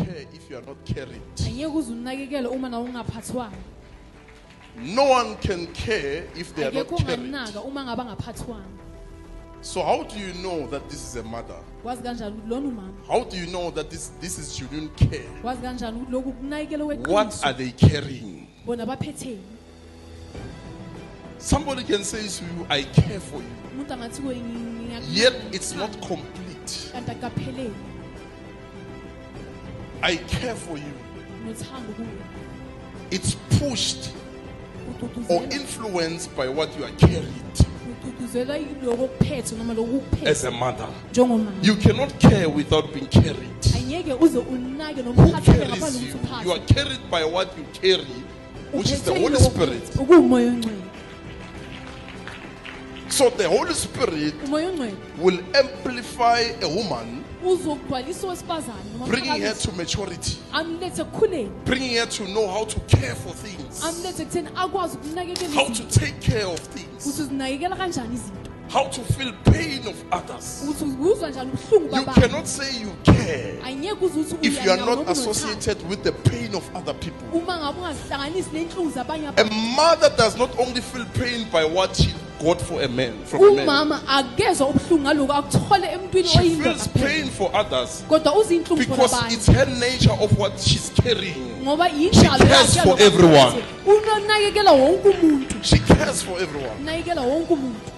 care if you are not carried. Angeke uze unakekele uma nawe ungaphathwanga. No one can care if they are not Akekho carried. onganaka uma ngabe angaphathwanga. So how do you know that this is a mother? Wazi kanjani ukuthi lona umama? How do you know that this is genuine care? Wazi kanjani ukuthi lokhu kunakekele What weqiniso? are they carrying? Bona baphetheni. Somebody can say to you, I care for you. Umuntu angathi kuwe Yet it's not complete. kanti akapheleli. I care for you. Nothando kuwe. It's pushed or influenced by what you are carried Ututuzela lokho kuphethe noma lokho as kuphethe a mother. njengomama. You cannot care without being carried. Angeke uze unake noma Who uphatheke carries ngaphandle you? kokuthi You are uphathe. carried by what you carry, which is the Uphetheke Holy lokho Spirit. kuphethe, okuwumoya ongcwele. So the Holy Spirit Umoya ongcwele will amplify a woman, uzogcwalisa owesifazane noma bringing her umphakathi, to maturity, amlethe ekukhuleni, bringing her to know how to care for things, amlethe ekutheni akwazi ukunakekela how to izinto, take care of things, ukuthi uzinakekela kanjani izinto, how to feel pain of others. ukuthi uzwa njani ubuhlungu You babanye. cannot say you care Angeke uze uthi if you are uyanawo not noma unothando. associated with the pain of other people. Uma ngabe ungazihlanganisi ney'nhlungu zabanye A abantu. mother does not only feel pain by what she got for a man, from a man. Umama akezwa ubuhlungu ngalokho akuthole emntwini She oyindoda feels kuphela. pain for others Kodwa uze iy'nhlungu for because abanye. it's her nature of what she's carrying. Ngoba She yindalo cares yakhe for lokho everyone. aphethe. Unakekela wonke umuntu. She cares for everyone. Unakekela wonke umuntu.